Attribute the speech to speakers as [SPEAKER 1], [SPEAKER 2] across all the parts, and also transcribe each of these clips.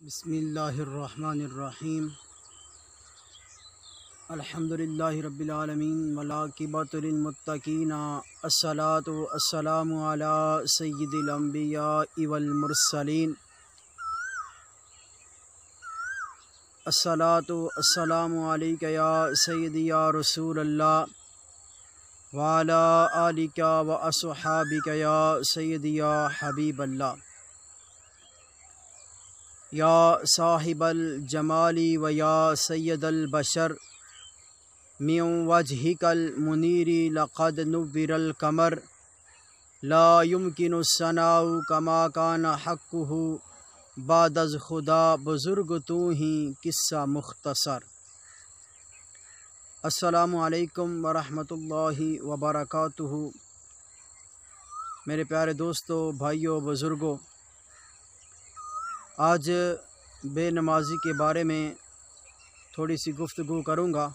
[SPEAKER 1] بسم اللہ الرحمن الرحیم الحمدللہ رب العالمین والعاقبۃ للمتقین الصلاۃ والسلام علی سید الانبیاء والمرسلین الصلاۃ والسلام علیک یا سیدی یا رسول اللہ وعلی آلک واصحابک یا سیدی یا حبیب اللہ یا صاحب الجمال و یا سید البشر من وجهک المنیر لقد نور القمر لا يمكن الثناء كما كان حقه بعد از خدا بزرگ تو ہی قصہ مختصر۔ السلام علیکم ورحمۃ اللہ وبرکاتہ۔ میرے پیارے دوستو، بھائیوں، بزرگوں، آج بے نمازی کے بارے میں تھوڑی سی گفتگو کروں گا۔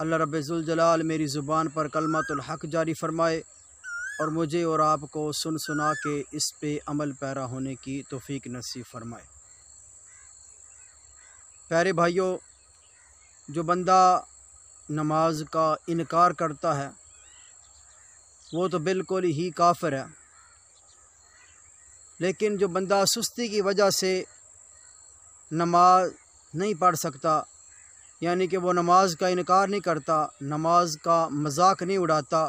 [SPEAKER 1] اللہ رب ذوالجلال میری زبان پر کلمۃ الحق جاری فرمائے اور مجھے اور آپ کو سن سنا کے اس پہ عمل پیرا ہونے کی توفیق نصیب فرمائے۔ پیارے بھائیوں، جو بندہ نماز کا انکار کرتا ہے وہ تو بالکل ہی کافر ہے، لیکن جو بندہ سستی کی وجہ سے نماز نہیں پڑھ سکتا، یعنی کہ وہ نماز کا انکار نہیں کرتا، نماز کا مذاق نہیں اڑاتا،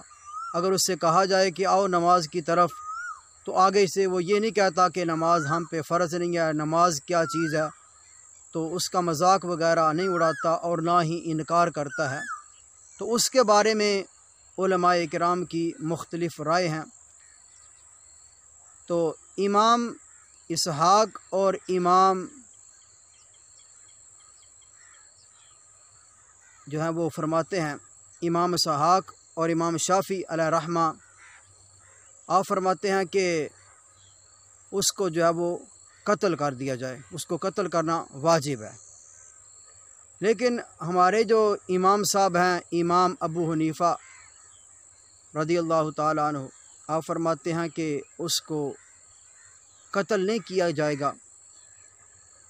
[SPEAKER 1] اگر اس سے کہا جائے کہ آؤ نماز کی طرف تو آگے سے وہ یہ نہیں کہتا کہ نماز ہم پہ فرض نہیں ہے، نماز کیا چیز ہے، تو اس کا مذاق وغیرہ نہیں اڑاتا اور نہ ہی انکار کرتا ہے، تو اس کے بارے میں علماء کرام کی مختلف رائے ہیں۔ تو امام اسحاق اور امام جو ہیں وہ فرماتے ہیں، امام اسحاق اور امام شافعی علیہ رحمہ، آپ فرماتے ہیں کہ اس کو جو ہے وہ قتل کر دیا جائے، اس کو قتل کرنا واجب ہے۔ لیکن ہمارے جو امام صاحب ہیں، امام ابو حنیفہ رضی اللہ تعالیٰ عنہ، آپ فرماتے ہیں کہ اس کو قتل نہیں کیا جائے گا،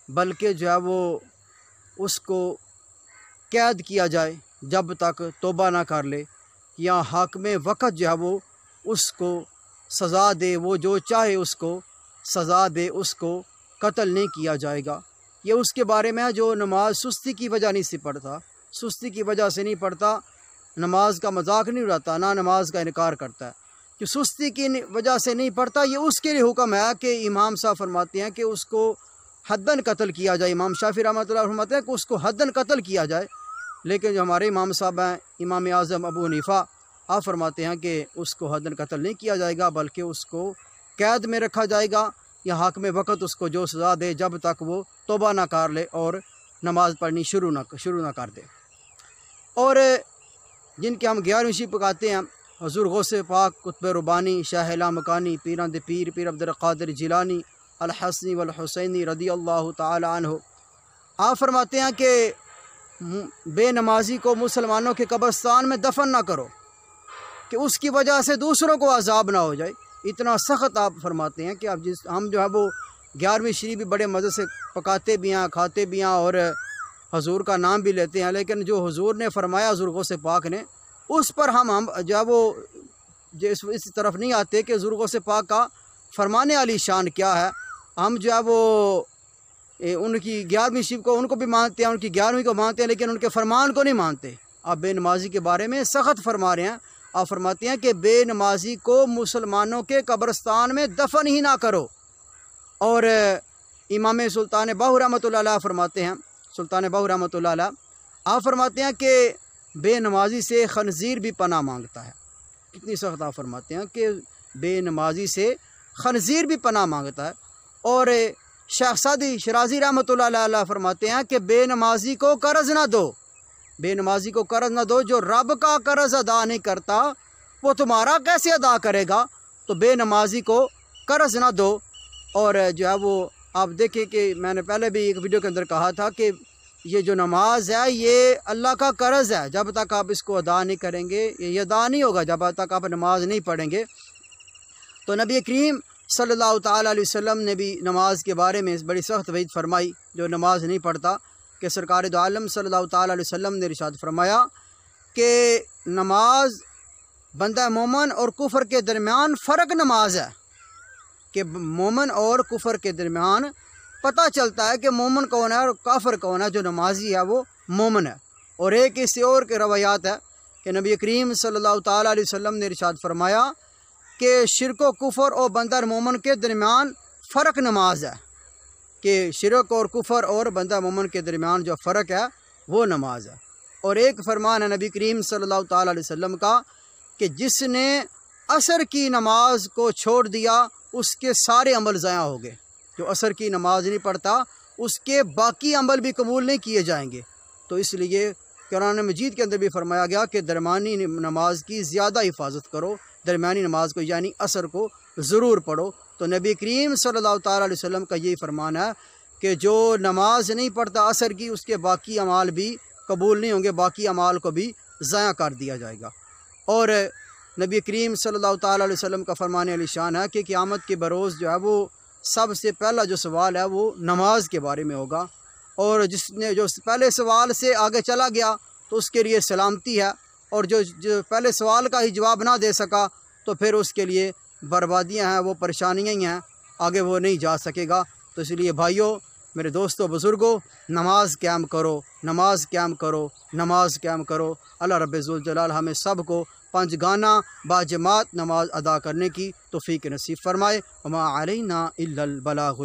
[SPEAKER 1] بلکہ جو ہے وہ اس کو قید کیا جائے جب تک توبہ نہ کر لے، یا حاکم وقت جو ہے وہ اس کو سزا دے، وہ جو چاہے اس کو سزا دے، اس کو قتل نہیں کیا جائے گا۔ یہ اس کے بارے میں جو نماز سستی کی وجہ نہیں سے پڑھتا، سستی کی وجہ سے نہیں پڑھتا، نماز کا مذاق نہیں اڑاتا، نہ نماز کا انکار کرتا ہے، کہ سستی کی وجہ سے نہیں پڑھتا، یہ اس کے لیے حکم ہے کہ امام صاحب فرماتے ہیں کہ اس کو حداً قتل کیا جائے۔ امام شافعی رحمۃ اللہ فرماتے ہیں کہ اس کو حداً قتل کیا جائے، لیکن جو ہمارے امام صاحب ہیں، امام اعظم ابو حنیفہ، آپ فرماتے ہیں کہ اس کو حداً قتل نہیں کیا جائے گا، بلکہ اس کو قید میں رکھا جائے گا، یا حاکم وقت اس کو جو سزا دے جب تک وہ توبہ نہ کر لے اور نماز پڑھنی شروع نہ کر دے۔ اور جن کے ہم 11ویں شب پکاتے ہیں، حضور غوث پاک قطب ربانی شاہ لامکانی پیران دے پیر پیر عبد القادر جیلانی الحسنی والحسینی رضی اللہ تعالی عنہ، آپ فرماتے ہیں کہ بے نمازی کو مسلمانوں کے قبرستان میں دفن نہ کرو کہ اس کی وجہ سے دوسروں کو عذاب نہ ہو جائے۔ اتنا سخت آپ فرماتے ہیں کہ ہم جو ہے وہ 11ویں شریف بھی بڑے مزے سے پکاتے بھی ہیں، کھاتے بھی ہیں اور حضور کا نام بھی لیتے ہیں، لیکن جو حضور نے فرمایا، حضور غوث پاک نے، اس پر ہم جو ہے وہ اس طرف نہیں آتے کہ حضور غوث پاک کا فرمانے والی شان کیا ہے۔ ہم جو ہے وہ ان کی 11ویں شب کو ان کو بھی مانتے ہیں، ان کی 11ویں کو مانتے ہیں، لیکن ان کے فرمان کو نہیں مانتے۔ آپ بے نمازی کے بارے میں سخت فرما رہے ہیں، آپ فرماتے ہیں کہ بے نمازی کو مسلمانوں کے قبرستان میں دفن ہی نہ کرو۔ اور امام سلطان باہو رحمۃ اللہ علیہ فرماتے ہیں، سلطان باہو رحمۃ اللہ علیہ، آپ فرماتے ہیں کہ بے نمازی سے خنزیر بھی پناہ مانگتا ہے۔ کتنی سخت آپ فرماتے ہیں کہ بے نمازی سے خنزیر بھی پناہ مانگتا ہے۔ اور شیخ سعدی شرازی رحمۃ اللہ علیہ فرماتے ہیں کہ بے نمازی کو قرض نہ دو، بے نمازی کو قرض نہ دو، جو رب کا قرض ادا نہیں کرتا وہ تمہارا کیسے ادا کرے گا، تو بے نمازی کو قرض نہ دو۔ اور جو ہے وہ آپ دیکھیں کہ میں نے پہلے بھی ایک ویڈیو کے اندر کہا تھا کہ یہ جو نماز ہے یہ اللہ کا قرض ہے، جب تک آپ اس کو ادا نہیں کریں گے یہ ادا نہیں ہوگا، جب تک آپ نماز نہیں پڑھیں گے۔ تو نبی کریم صلی اللہ تعالیٰ علیہ وسلم نے بھی نماز کے بارے میں بڑی سخت وعید فرمائی جو نماز نہیں پڑھتا، کہ سرکار دو عالم صلی اللہ تعالیٰ علیہ وسلم نے ارشاد فرمایا کہ نماز بندہ مومن اور کفر کے درمیان فرق نماز ہے، کہ مومن اور کفر کے درمیان پتہ چلتا ہے کہ مومن کون ہے اور کافر کون ہے۔ جو نمازی ہے وہ مومن ہے۔ اور ایک اس سے اور کے روایات ہے کہ نبی کریم صلی اللہ تعالیٰ علیہ وسلم نے ارشاد فرمایا کہ شرک و کفر اور بندہ مومن کے درمیان فرق نماز ہے، کہ شرک اور کفر اور بندہ مومن کے درمیان جو فرق ہے وہ نماز ہے۔ اور ایک فرمان ہے نبی کریم صلی اللہ تعالیٰ علیہ وسلم کا کہ جس نے عصر کی نماز کو چھوڑ دیا اس کے سارے عمل ضائع ہو گئے۔ جو عصر کی نماز نہیں پڑھتا اس کے باقی عمل بھی قبول نہیں کیے جائیں گے۔ تو اس لیے قرآن مجید کے اندر بھی فرمایا گیا کہ درمیانی نماز کی زیادہ حفاظت کرو، درمیانی نماز کو یعنی عصر کو ضرور پڑھو۔ تو نبی کریم صلی اللہ تعالیٰ علیہ وسلم کا یہی فرمان ہے کہ جو نماز نہیں پڑھتا عصر کی اس کے باقی اعمال بھی قبول نہیں ہوں گے، باقی اعمال کو بھی ضائع کر دیا جائے گا۔ اور نبی کریم صلی اللہ تعالیٰ علیہ وسلم کا فرمان علی شان ہے کہ قیامت کے بروز جو ہے وہ سب سے پہلا جو سوال ہے وہ نماز کے بارے میں ہوگا، اور جس نے جو پہلے سوال سے آگے چلا گیا تو اس کے لیے سلامتی ہے، اور جو پہلے سوال کا ہی جواب نہ دے سکا تو پھر اس کے لیے بربادیاں ہیں، وہ پریشانیاں ہی ہیں، آگے وہ نہیں جا سکے گا۔ تو اس لیے بھائیوں، میرے دوستوں، بزرگوں، نماز قیام کرو، نماز قیام کرو، نماز قیام کرو۔ اللہ رب ذوالجلال ہمیں سب کو 5 گانا باجماعت نماز ادا کرنے کی توفیق نصیب فرمائے۔ وما علینا الا البلاغ۔